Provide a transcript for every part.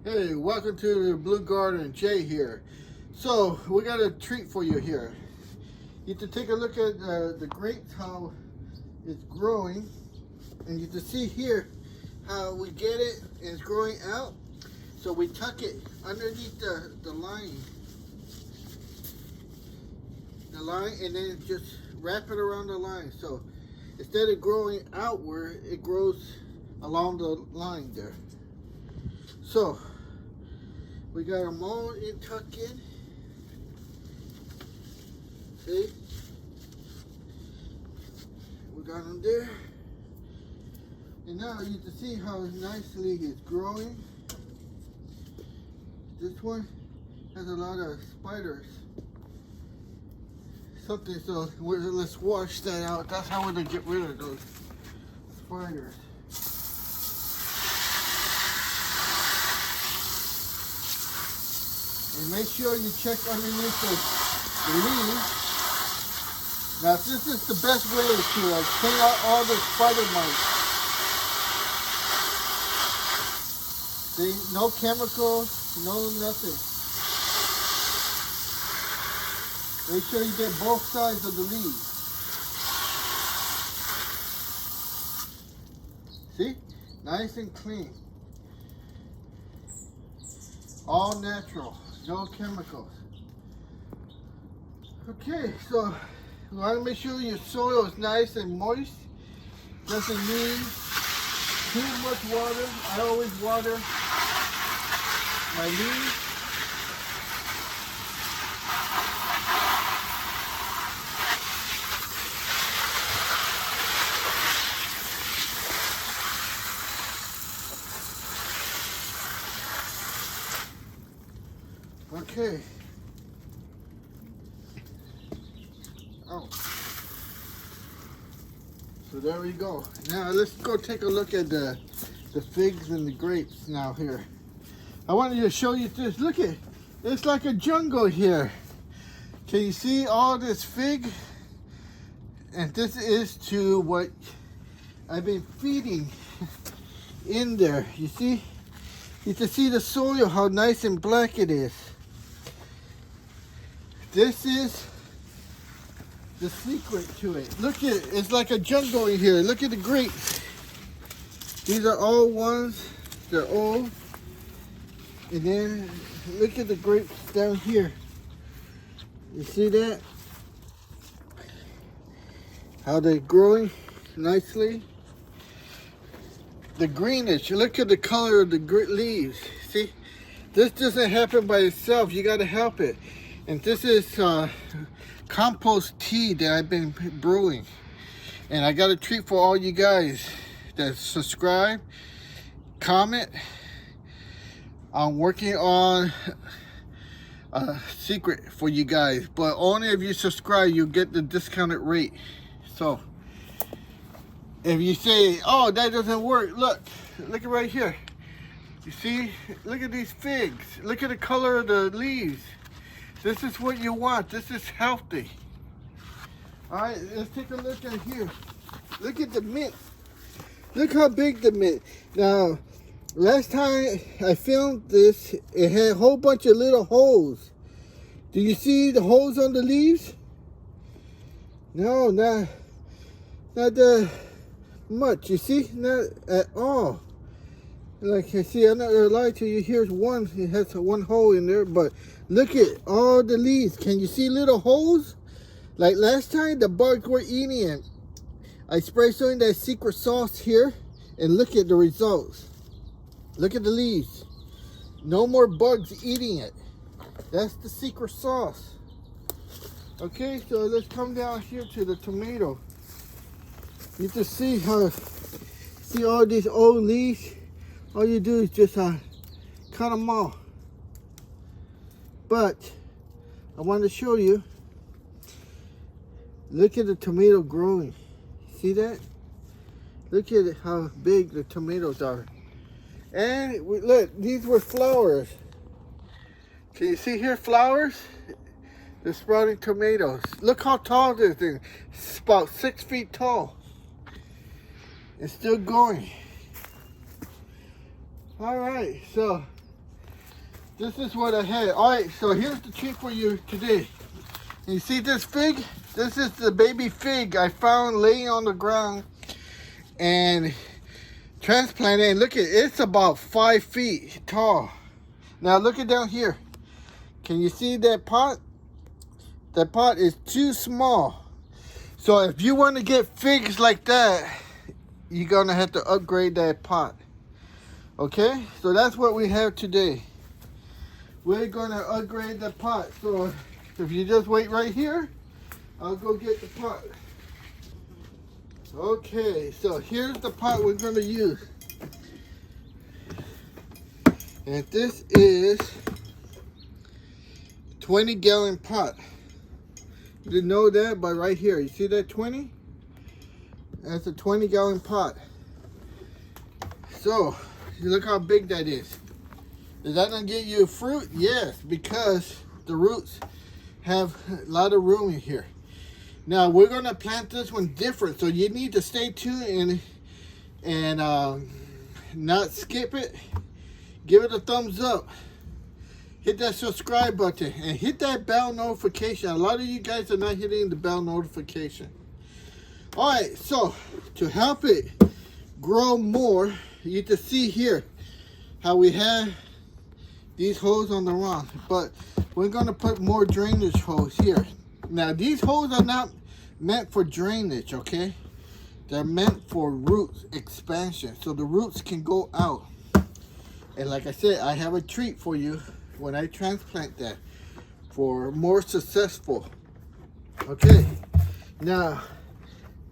Hey, welcome to the Blue Garden. Jay here. So we got a treat for you here. You can take a look at the grapes, how it's growing, and you can see here how we get it. It's growing out. So we tuck it underneath the line, and then just wrap it around the line. So instead of growing outward, it grows along the line there. So we got them all tucked in. See? We got them there. And now you can see how nicely it's growing. This one has a lot of spiders. Something, so let's wash that out. That's how we're gonna get rid of those spiders. And make sure you check underneath the leaves. Now this is the best way to clean out all the spider mites. See, no chemicals, no nothing. Make sure you get both sides of the leaves. See? Nice and clean. All natural, no chemicals. Okay, so you want to make sure your soil is nice and moist. Doesn't need too much water. I always water my leaves. Okay. Oh. So there we go. Now let's go take a look at the figs and the grapes now here. I wanted to show you this. Look at, it's like a jungle here. Can you see all this fig? And this is to what I've been feeding in there. You see? You can see the soil, how nice and black it is. This is the secret to it. Look at it, it's like a jungle in here. Look at the grapes. These are all ones, they're old. And then look at the grapes down here. You see that? How they're growing nicely. The greenish, look at the color of the leaves. See, this doesn't happen by itself. You got to help it. And this is compost tea that I've been brewing. And I got a treat for all you guys that subscribe, comment. I'm working on a secret for you guys, but only if you subscribe, you'll get the discounted rate. So if you say, oh, that doesn't work, look at right here. You see, look at these figs. Look at the color of the leaves. This is what you want. This is healthy. All right, let's take a look at here. Look at the mint. Look how big the mint. Now, last time I filmed this, it had a whole bunch of little holes. Do you see the holes on the leaves? No, not that much. You see, not at all. Like I see, I'm not gonna lie to you. Here's one. It has one hole in there, but look at all the leaves. Can you see little holes? Like last time, the bugs were eating it. I sprayed some of that secret sauce here, and look at the results. Look at the leaves. No more bugs eating it. That's the secret sauce. Okay, so let's come down here to the tomato. You can see how, see all these old leaves? All you do is just cut them off. But I want to show you. Look at the tomato growing. See that? Look at how big the tomatoes are. And look, these were flowers. Can you see here flowers? They're sprouting tomatoes. Look how tall this thing. It's about 6 feet tall. It's still going. All right, so This is what I had. All right, so here's the treat for you today. You see this fig? This is the baby fig I found laying on the ground and transplanted. And look at it, it's about 5 feet tall. Now look at down here. Can you see that pot? That pot is too small. So if you want to get figs like that, you're gonna have to upgrade that pot. Okay, so that's what we have today. We're gonna upgrade the pot. So if you just wait right here, I'll go get the pot. Okay, so here's the pot we're gonna use. And this is 20-gallon pot. You didn't know that, but right here, you see that 20? That's a 20-gallon pot. So, look how big that is. Is that gonna get you fruit? Yes, because the roots have a lot of room in here. Now, we're gonna plant this one different, so you need to stay tuned and not skip it. Give it a thumbs up. Hit that subscribe button and hit that bell notification. A lot of you guys are not hitting the bell notification. All right, so to help it grow more, you can see here how we have these holes on the round, but we're gonna put more drainage holes here. Now these holes are not meant for drainage, okay? They're meant for root expansion, so the roots can go out. And like I said, I have a treat for you when I transplant that for more successful. Okay, now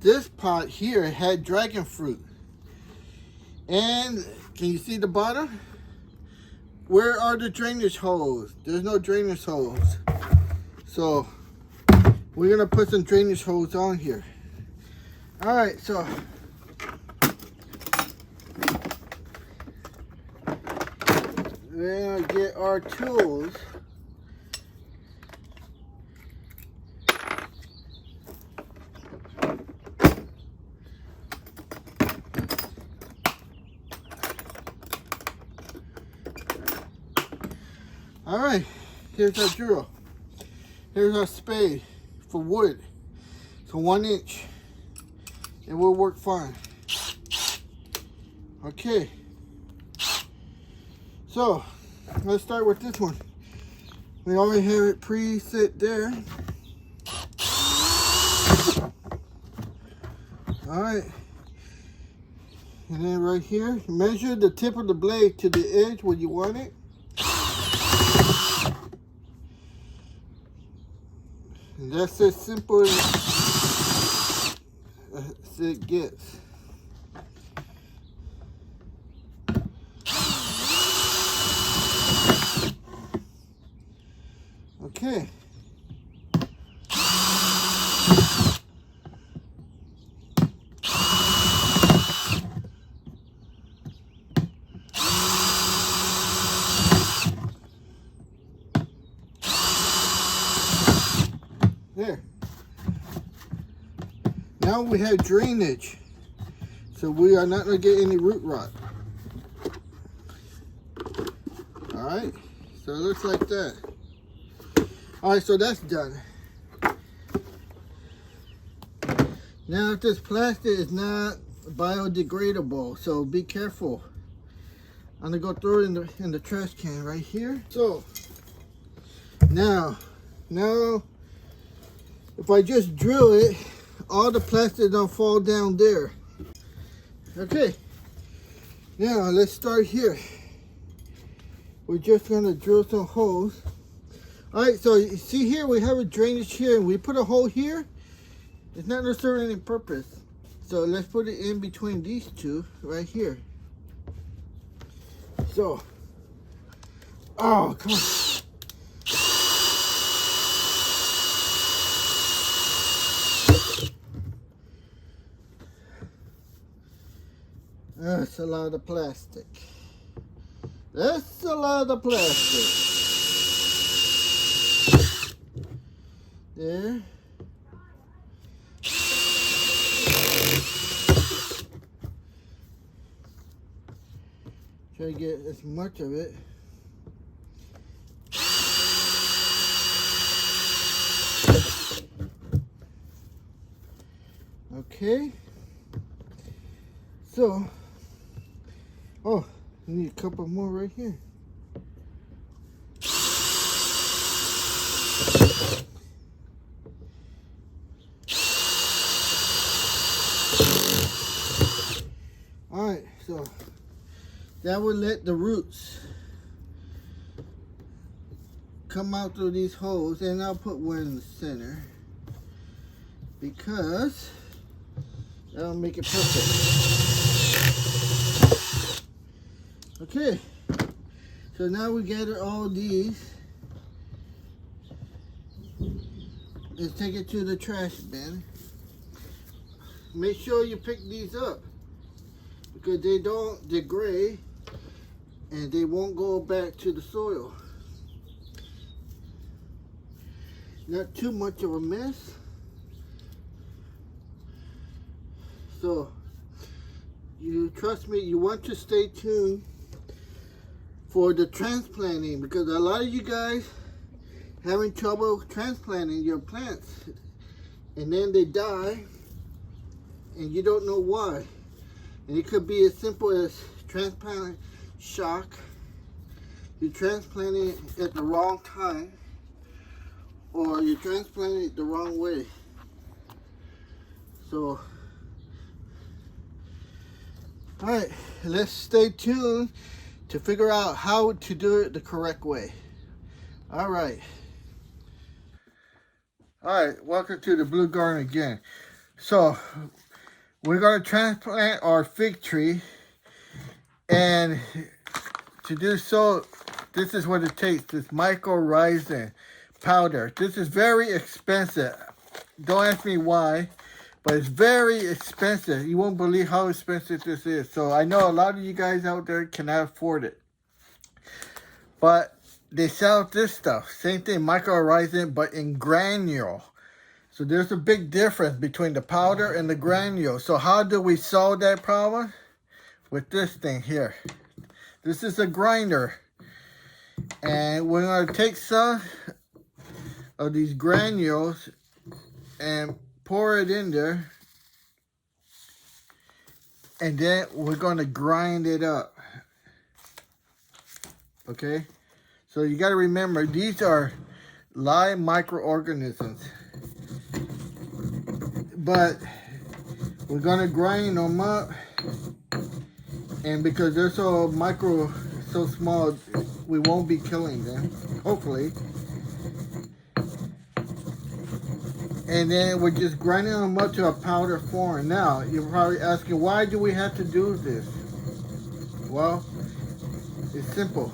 this pot here had dragon fruit. And can you see the bottom? Where are the drainage holes? There's no drainage holes. So we're gonna put some drainage holes on here. All right, so we're gonna get our tools. All right, here's our drill. Here's our spade for wood. So 1 inch. It will work fine. Okay. So, let's start with this one. We already have it preset there. All right. And then right here, measure the tip of the blade to the edge where you want it. And that's as simple as it gets. Okay. There. Now we have drainage, so we are not going to get any root rot. All right, so it looks like that. All right, so that's done. Now this plastic is not biodegradable, so be careful. I'm gonna go throw it in the trash can right here. So now if I just drill it, all the plastic don't fall down there. Okay, now let's start here. We're just gonna drill some holes. All right, so you see here we have a drainage here, and we put a hole here. It's not gonna serve any purpose. So let's put it in between these two right here. So, oh, come on. That's a lot of plastic. That's a lot of plastic. There. Try to get as much of it. Okay. So, oh, I need a couple more right here. Alright, so that would let the roots come out through these holes, and I'll put one in the center because that'll make it perfect. Okay, so now we gather all these. Let's take it to the trash bin. Make sure you pick these up because they don't degrade and they won't go back to the soil. Not too much of a mess. So, you trust me, you want to stay tuned for the transplanting because a lot of you guys having trouble transplanting your plants and then they die and you don't know why. And it could be as simple as transplant shock. You transplanting it at the wrong time or you transplanting it the wrong way. So, alright, let's stay tuned to figure out how to do it the correct way. Alright. Alright, welcome to the Blue Garden again. So, we're going to transplant our fig tree, and to do so, this is what it takes, this mycorrhizin powder. This is very expensive. Don't ask me why, but it's very expensive. You won't believe how expensive this is. So I know a lot of you guys out there cannot afford it. But they sell this stuff, same thing, mycorrhizin, but in granule. So there's a big difference between the powder and the granule. So how do we solve that problem? With this thing here. This is a grinder. And we're going to take some of these granules and pour it in there. And then we're going to grind it up. Okay? So you got to remember, these are live microorganisms. But we're going to grind them up. And because they're so small, we won't be killing them, hopefully. And then we're just grinding them up to a powder form. Now, you're probably asking, why do we have to do this? Well, it's simple.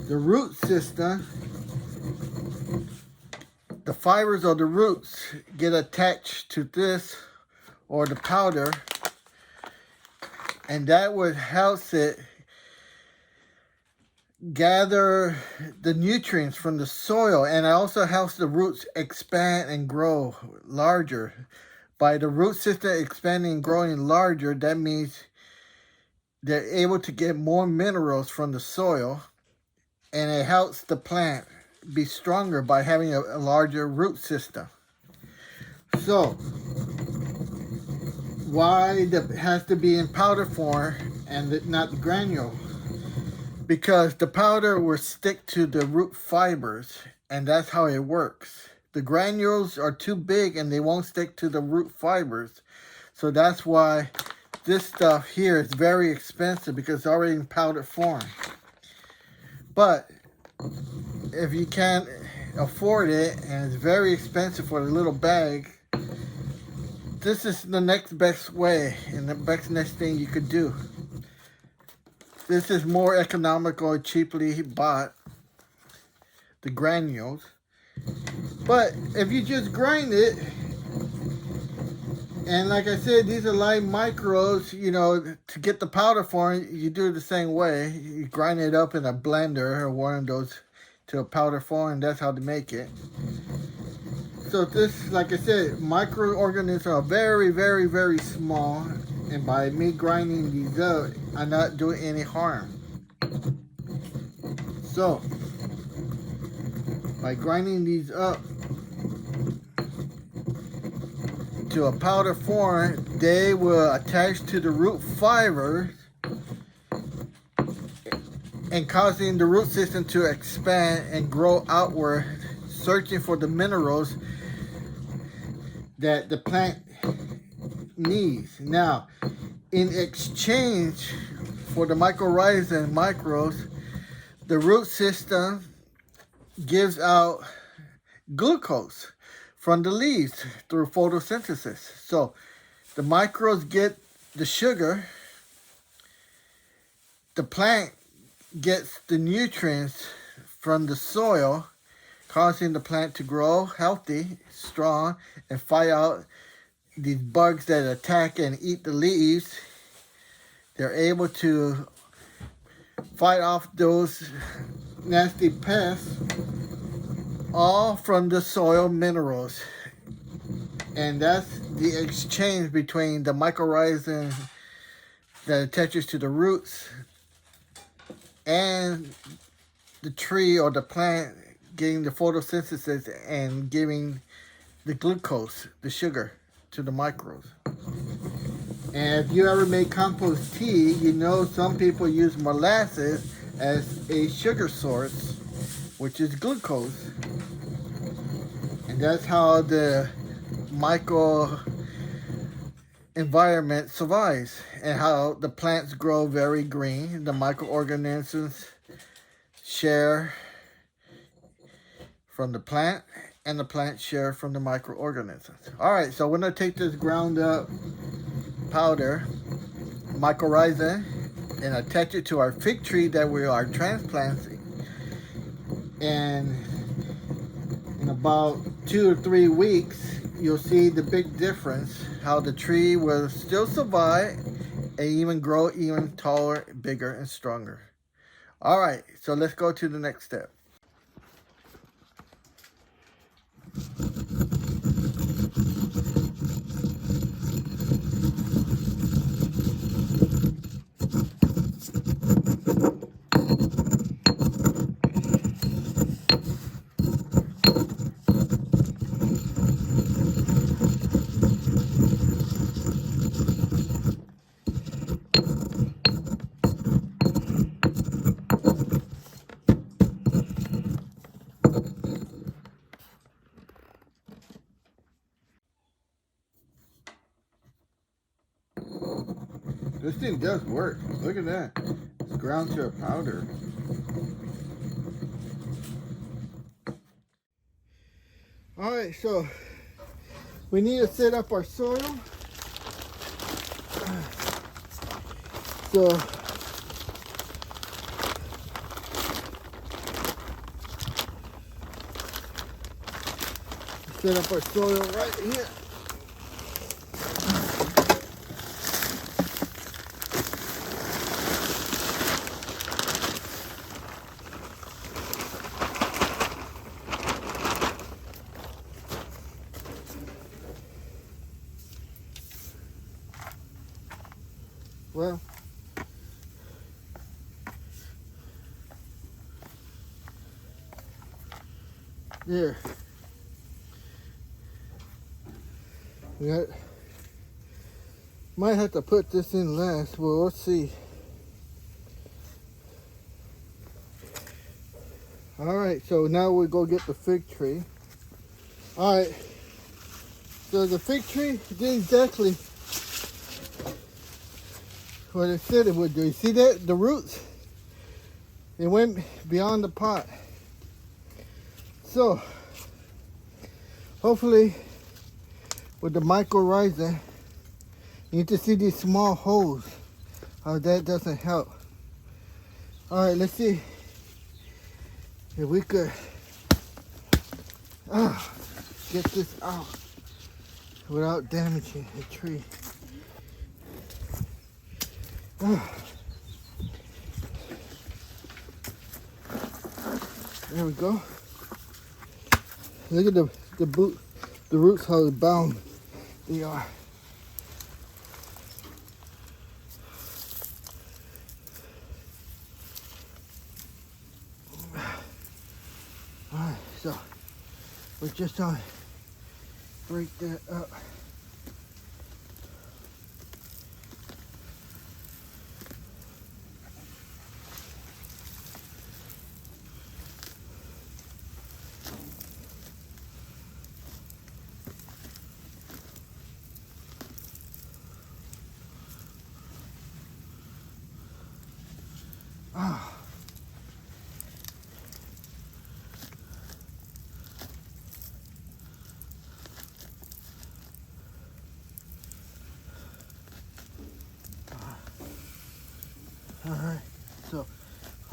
The root system, the fibers of the roots get attached to this or the powder, and that would help it gather the nutrients from the soil, and it also helps the roots expand and grow larger. By the root system expanding and growing larger, that means they're able to get more minerals from the soil, and it helps the plant be stronger by having a larger root system. So, why it has to be in powder form and not the granule? Because the powder will stick to the root fibers, and that's how it works. The granules are too big and they won't stick to the root fibers. So that's why this stuff here is very expensive, because it's already in powder form. But if you can't afford it and it's very expensive for a little bag, this is the next best way and the next thing you could do. This is more economical, cheaply bought, the granules. But if you just grind it, and like I said, these are live microbes, you know, to get the powder form, you do it the same way. You grind it up in a blender or one of those to a powder form, and that's how to make it. So this, like I said, microorganisms are very, very, very small. And by me grinding these up, I'm not doing any harm. So, by grinding these up into a powder form, they will attach to the root fibers and causing the root system to expand and grow outward, searching for the minerals that the plant needs. Now, in exchange for the mycorrhiza and microbes, the root system gives out glucose from the leaves through photosynthesis. So the microbes get the sugar, the plant gets the nutrients from the soil, causing the plant to grow healthy, strong, and fight out these bugs that attack and eat the leaves. They're able to fight off those nasty pests, all from the soil minerals. And that's the exchange between the mycorrhiza that attaches to the roots and the tree or the plant getting the photosynthesis and giving the glucose, the sugar, to the microbes. And if you ever make compost tea, you know some people use molasses as a sugar source, which is glucose. And that's how the micro environment survives and how the plants grow very green. The microorganisms share from the plant and the plant share from the microorganisms. All right, so we're going to take this ground up powder, mycorrhiza, and attach it to our fig tree that we are transplanting. And in about 2 or 3 weeks, you'll see the big difference, how the tree will still survive and even grow even taller, bigger, and stronger. All right, so let's go to the next step. This thing does work. Look at that. It's ground to a powder. Alright, so we need to set up our soil. So set up our soil right here. Well, there. Might have to put this in last. Well, let's see. All right, so now we go get the fig tree. All right, so the fig tree did exactly what it said it would do. You see that? The roots, it went beyond the pot. So, hopefully, with the mycorrhiza, you need to see these small holes, how that doesn't help. All right, let's see if we could get this out without damaging the tree. There we go. Look at the roots, how bound they are. Alright, so we're just gonna break that up.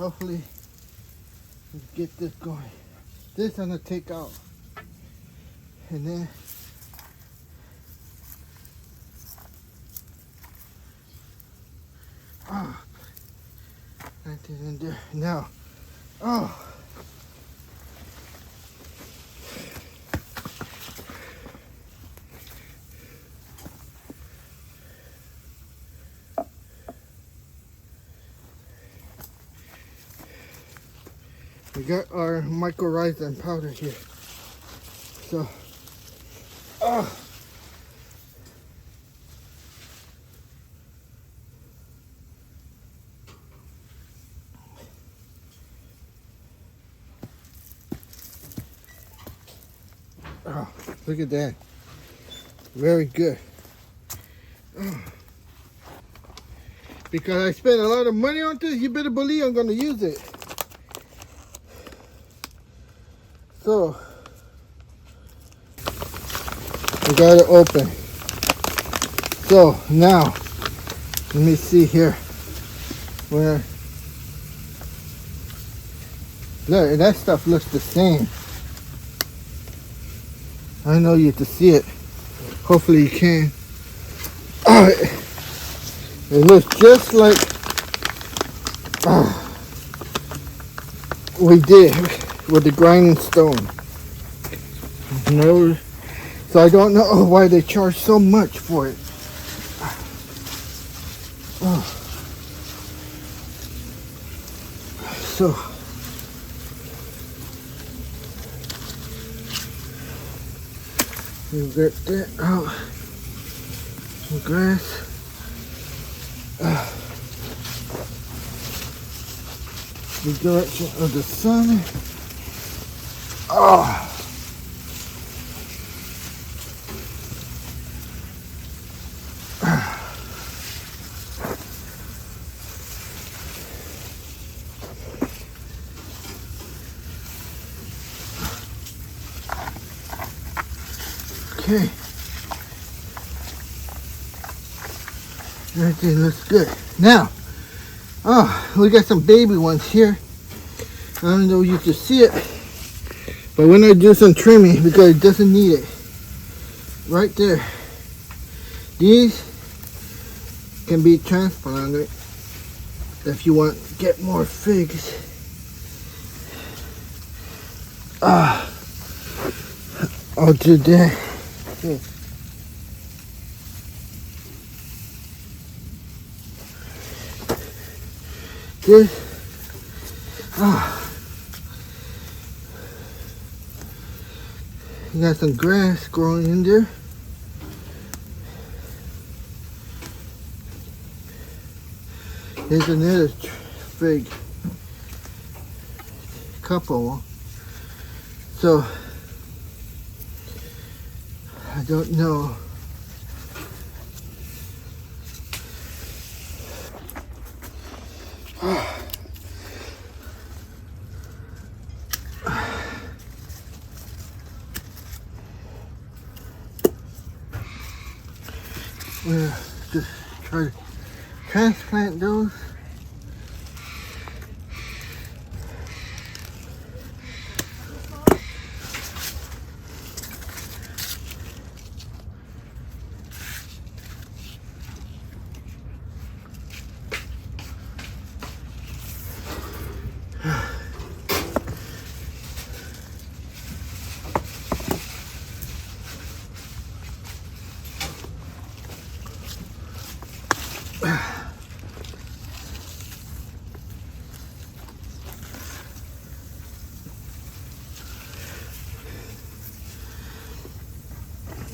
hopefully let's get this going. This I'm gonna take out. And then nothing in there. Now, we got our mycorrhizal powder here. So, look at that. Very good. Because I spent a lot of money on this, you better believe I'm going to use it. So, we got it open. So, now, let me see here. Where, look, that stuff looks the same. I know you can see it. Hopefully you can. It looks just like we did with the grinding stone. No, so I don't know why they charge so much for it. So we get that out. Some grass. The direction of the sun. Okay. Everything looks good. Now, we got some baby ones here. I don't know if you can see it, but when I do some trimming, because it doesn't need it, right there, these can be transplanted if you want to get more figs. I'll do that. Okay. This, you got some grass growing in there. Here's another fig, couple. So I don't know. We'll just try to transplant those.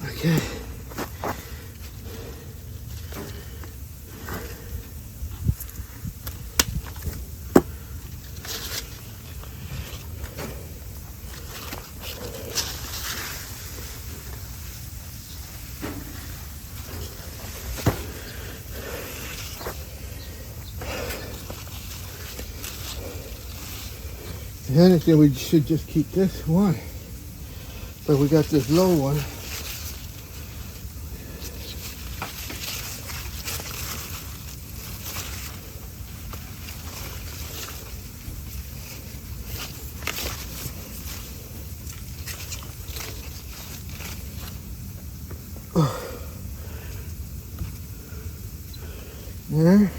Okay. If anything, we should just keep this one. But we got this low one. there.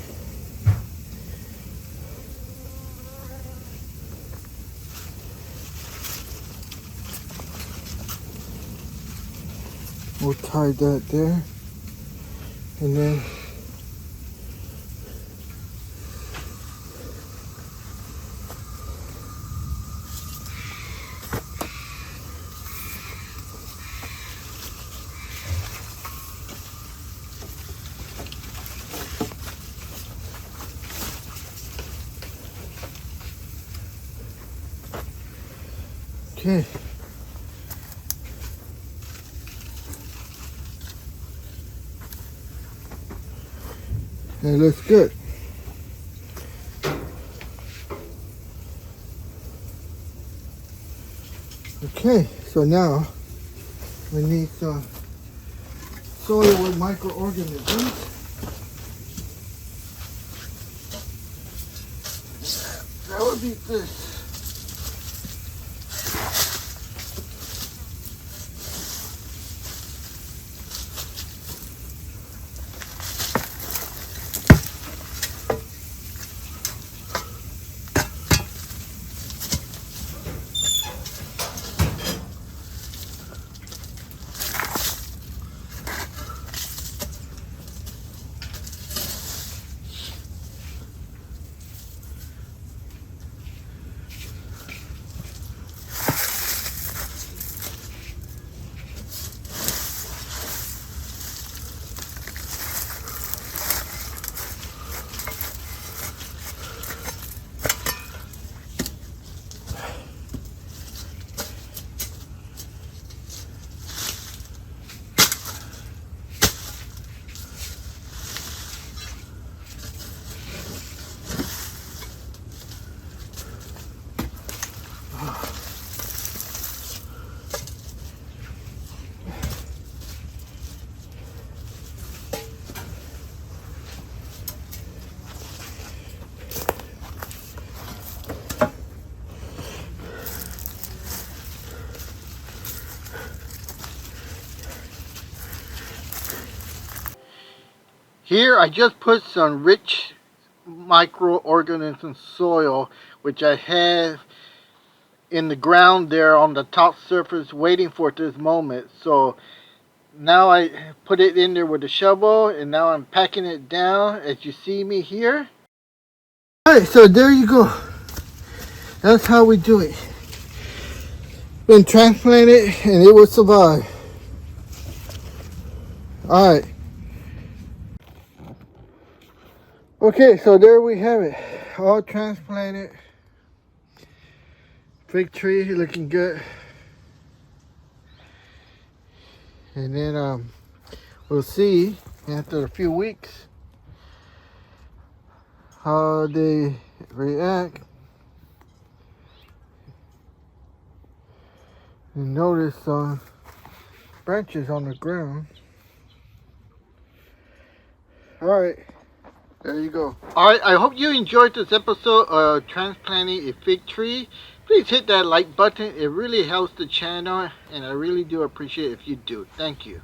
We'll tie that there. And then okay. That looks good. Okay, so now we need some soil with microorganisms. That would be this. Here I just put some rich microorganism soil, which I have in the ground there on the top surface waiting for this moment. So now I put it in there with a shovel, and now I'm packing it down as you see me here. Alright, so there you go. That's how we do it. Been transplanted and it will survive. Alright. Okay, so there we have it. All transplanted. Fig tree looking good. And then we'll see after a few weeks how they react. You notice branches on the ground. Alright, there you go. Alright, I hope you enjoyed this episode of transplanting a fig tree. Please hit that like button. It really helps the channel, and I really do appreciate it if you do. Thank you.